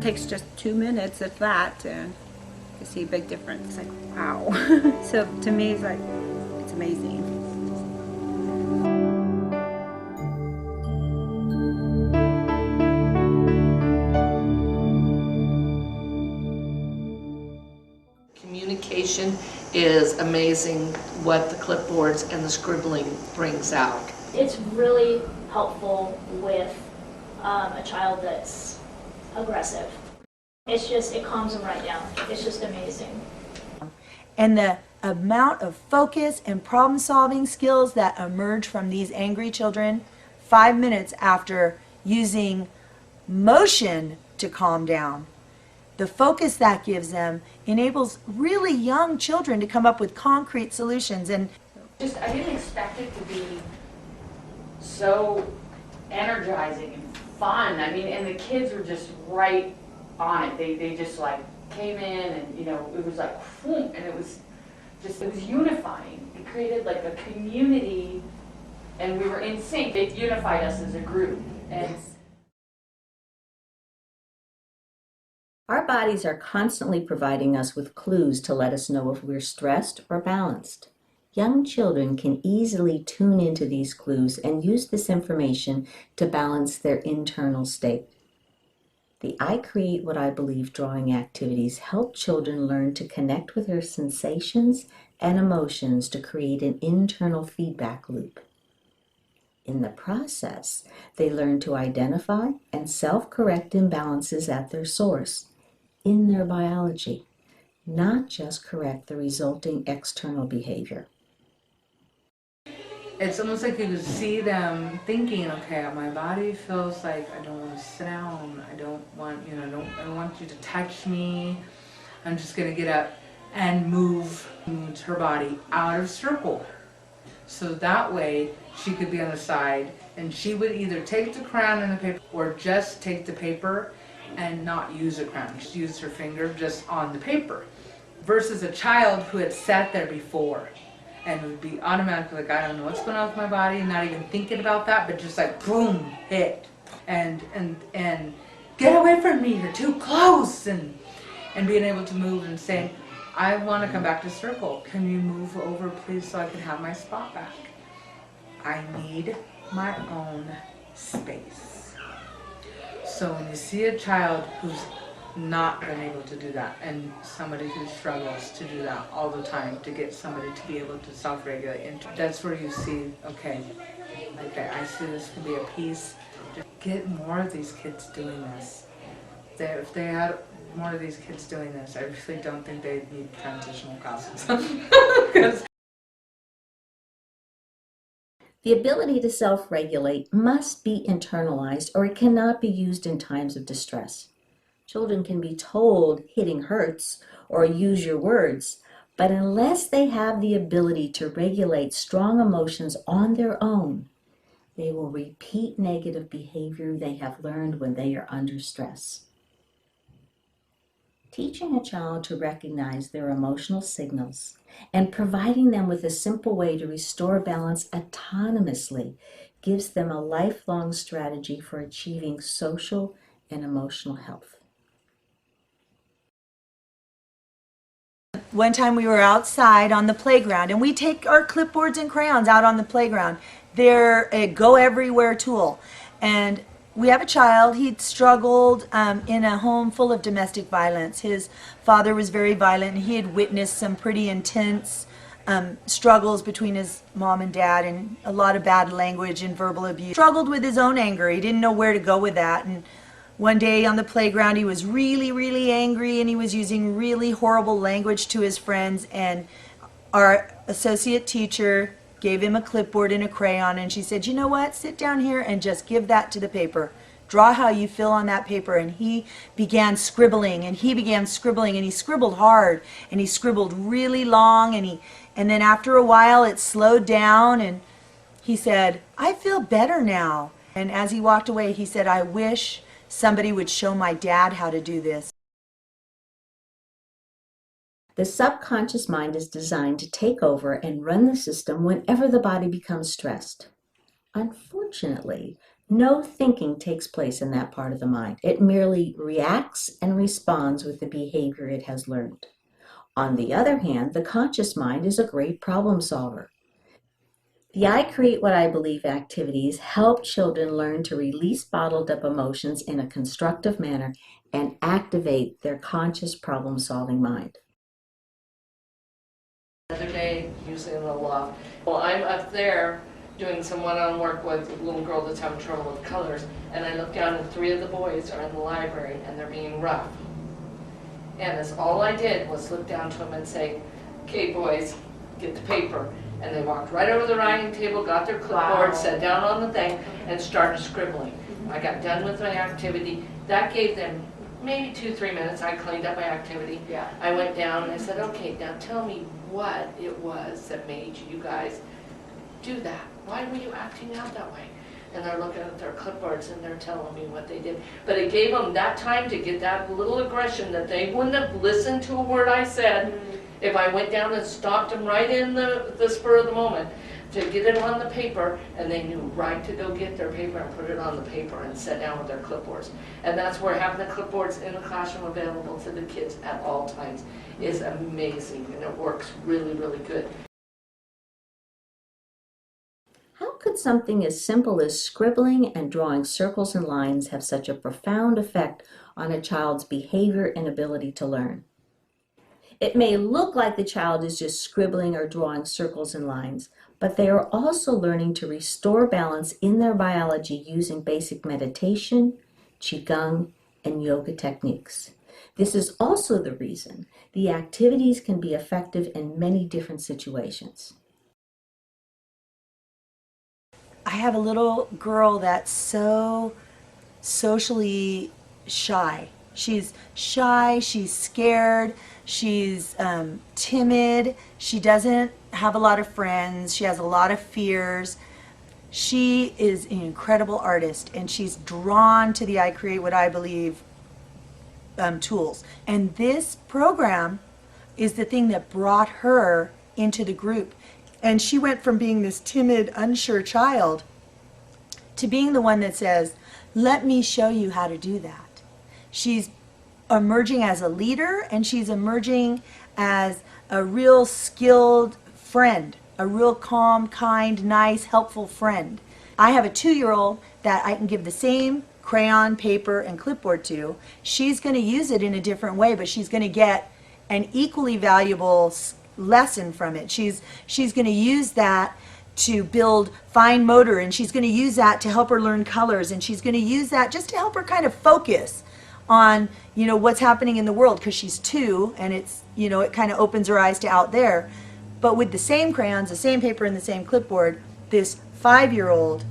takes just 2 minutes if that, and you see a big difference. Like, wow. So to me, it's like, it's amazing. Communication is amazing what the clipboards and the scribbling brings out. It's really helpful with a child that's aggressive. It calms them right down. It's just amazing. And the amount of focus and problem-solving skills that emerge from these angry children 5 minutes after using motion to calm down. The focus that gives them enables really young children to come up with concrete solutions. And I didn't expect it to be so energizing and fun. I mean, and the kids were just right on it. They just like came in, and you know, it was like whoom, and it was unifying. It created like a community, and we were in sync. It unified us as a group. And yes. Our bodies are constantly providing us with clues to let us know if we're stressed or balanced. Young children can easily tune into these clues and use this information to balance their internal state. The I Create What I Believe drawing activities help children learn to connect with their sensations and emotions to create an internal feedback loop. In the process, they learn to identify and self-correct imbalances at their source, in their biology, not just correct the resulting external behavior. It's almost like you could see them thinking, okay, my body feels like I don't want to sit down. I don't want, I don't want you to touch me. I'm just going to get up and move her body out of circle. So that way she could be on the side, and she would either take the crayon and the paper or just take the paper and not use a crayon. Just use her finger just on the paper. Versus a child who had sat there before and would be automatically like, I don't know what's going on with my body, not even thinking about that, but just like boom, hit. And get away from me, you're too close, and being able to move and saying, I want to come back to circle. Can you move over please so I can have my spot back? I need my own space. So when you see a child who's not been able to do that, and somebody who struggles to do that all the time, to get somebody to be able to self-regulate, and that's where you see, okay, I see this can be a piece. Get more of these kids doing this. If they had more of these kids doing this, I really don't think they need transitional classes. The ability to self-regulate must be internalized, or it cannot be used in times of distress. Children can be told hitting hurts or use your words, but unless they have the ability to regulate strong emotions on their own, they will repeat negative behavior they have learned when they are under stress. Teaching a child to recognize their emotional signals and providing them with a simple way to restore balance autonomously gives them a lifelong strategy for achieving social and emotional health. one time we were outside on the playground, and we take our clipboards and crayons out on the playground. They're a go-everywhere tool. And we have a child, he'd struggled in a home full of domestic violence. His father was very violent, and he had witnessed some pretty intense struggles between his mom and dad, and a lot of bad language and verbal abuse. Struggled with his own anger. He didn't know where to go with that. And one day on the playground, he was really, really angry, and he was using really horrible language to his friends. And our associate teacher gave him a clipboard and a crayon, and she said, you know what, sit down here and just give that to the paper. Draw how you feel on that paper. And he began scribbling, and he began scribbling, and he scribbled hard, and he scribbled really long, and then after a while it slowed down, and he said, I feel better now. And as he walked away, he said, I wish somebody would show my dad how to do this. The subconscious mind is designed to take over and run the system whenever the body becomes stressed. Unfortunately, No thinking takes place in that part of the mind. It merely reacts and responds with the behavior it has learned. On the other hand, the conscious mind is a great problem solver. The I Create What I Believe activities help children learn to release bottled up emotions in a constructive manner and activate their conscious problem solving mind. The other day, usually in the loft, well, I'm up there doing some one-on work with a little girl that's having trouble with colors, and I look down and 3 of the boys are in the library and they're being rough. And that's all I did was look down to them and say, okay boys, get the paper. And they walked right over the writing table, got their clipboard, sat down on the thing, and started scribbling. I got done with my activity. That gave them maybe 2-3 minutes. I cleaned up my activity. Yeah. I went down and I said, okay, now tell me what it was that made you guys do that. Why were you acting out that way? And they're looking at their clipboards and they're telling me what they did. But it gave them that time to get that little aggression that they wouldn't have listened to a word I said if I went down and stopped them right in the spur of the moment to get it on the paper, and they knew right to go get their paper and put it on the paper and sit down with their clipboards. And that's where having the clipboards in the classroom available to the kids at all times is amazing, and it works really, really good. How could something as simple as scribbling and drawing circles and lines have such a profound effect on a child's behavior and ability to learn? It may look like the child is just scribbling or drawing circles and lines, but they are also learning to restore balance in their biology using basic meditation, qigong, and yoga techniques. This is also the reason the activities can be effective in many different situations. I have a little girl that's so socially shy. She's shy, she's scared, she's timid, she doesn't have a lot of friends, she has a lot of fears. She is an incredible artist, and she's drawn to the I Create What I Believe tools. And this program is the thing that brought her into the group. And she went from being this timid, unsure child to being the one that says, let me show you how to do that. She's emerging as a leader, and she's emerging as a real skilled friend, a real calm, kind, nice, helpful friend. I have a 2-year-old that I can give the same crayon, paper, and clipboard to. She's going to use it in a different way, but she's going to get an equally valuable lesson from it. She's going to use that to build fine motor, and she's going to use that to help her learn colors, and she's going to use that just to help her kind of focus on, you know, what's happening in the world, because she's 2, and it's, you know, it kind of opens her eyes to out there. But with the same crayons, the same paper, and the same clipboard, this 5-year-old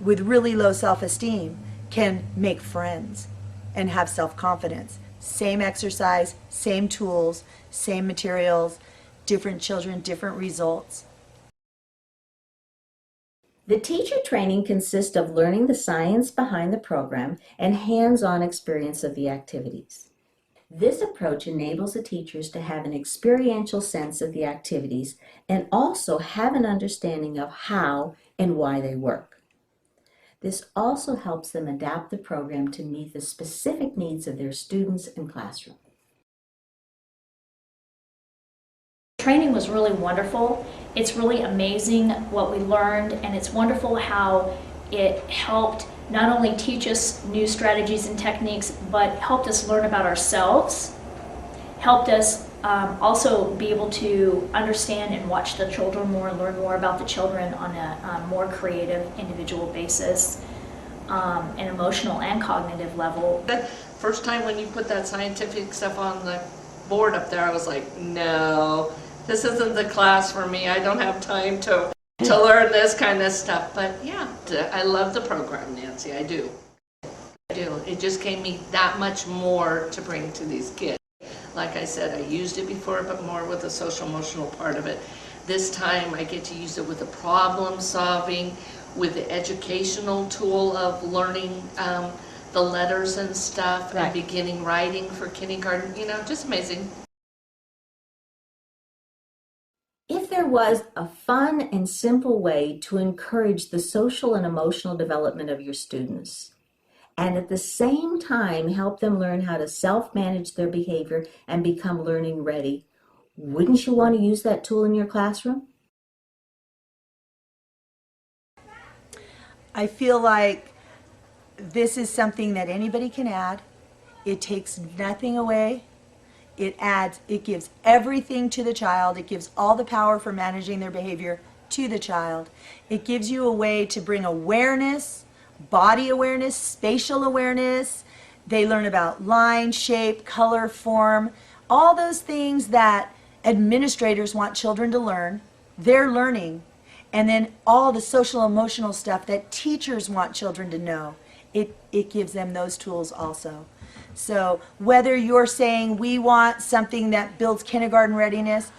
with really low self-esteem can make friends and have self-confidence. Same exercise, same tools, same materials, different children, different results. The teacher training consists of learning the science behind the program and hands-on experience of the activities. This approach enables the teachers to have an experiential sense of the activities and also have an understanding of how and why they work. This also helps them adapt the program to meet the specific needs of their students and classroom. Training was really wonderful. It's really amazing what we learned, and it's wonderful how it helped not only teach us new strategies and techniques, but helped us learn about ourselves, helped us also be able to understand and watch the children more and learn more about the children on a more creative, individual basis, an emotional and cognitive level. The first time when you put that scientific stuff on the board up there, I was like, no, this isn't the class for me. I don't have time to learn this kind of stuff. But yeah, I love the program, Nancy. I do. I do. It just gave me that much more to bring to these kids. Like I said, I used it before, but more with the social emotional part of it. This time I get to use it with the problem solving, with the educational tool of learning the letters and stuff, Right. and beginning writing for kindergarten. You know, just amazing. If there was a fun and simple way to encourage the social and emotional development of your students, and at the same time help them learn how to self-manage their behavior and become learning ready, wouldn't you want to use that tool in your classroom? I feel like this is something that anybody can add. It takes nothing away. It adds, it gives everything to the child. It gives all the power for managing their behavior to the child. It gives you a way to bring awareness, body awareness, spatial awareness. They learn about line, shape, color, form, all those things that administrators want children to learn. They're learning. And then all the social emotional stuff that teachers want children to know. It gives them those tools also. So whether you're saying we want something that builds kindergarten readiness,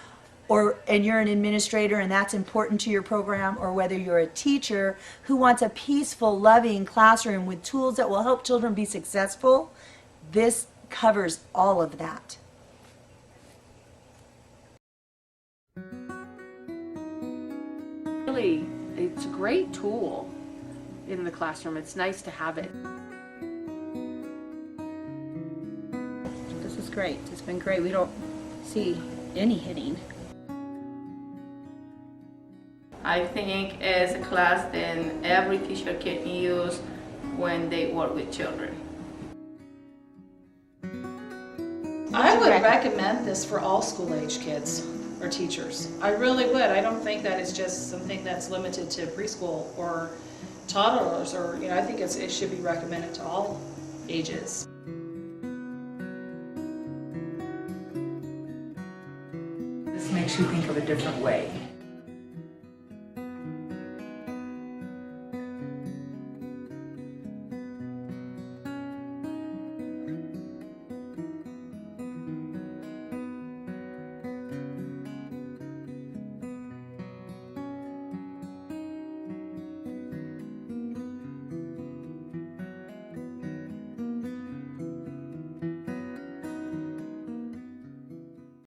and you're an administrator and that's important to your program, or whether you're a teacher who wants a peaceful, loving classroom with tools that will help children be successful, this covers all of that. Really, it's a great tool in the classroom. It's nice to have it. This is great. It's been great. We don't see any hitting. I think it's a class that every teacher can use when they work with children. I would recommend this for all school-age kids or teachers. I really would. I don't think that it's just something that's limited to preschool or toddlers, or I think it should be recommended to all ages. This makes you think of a different way.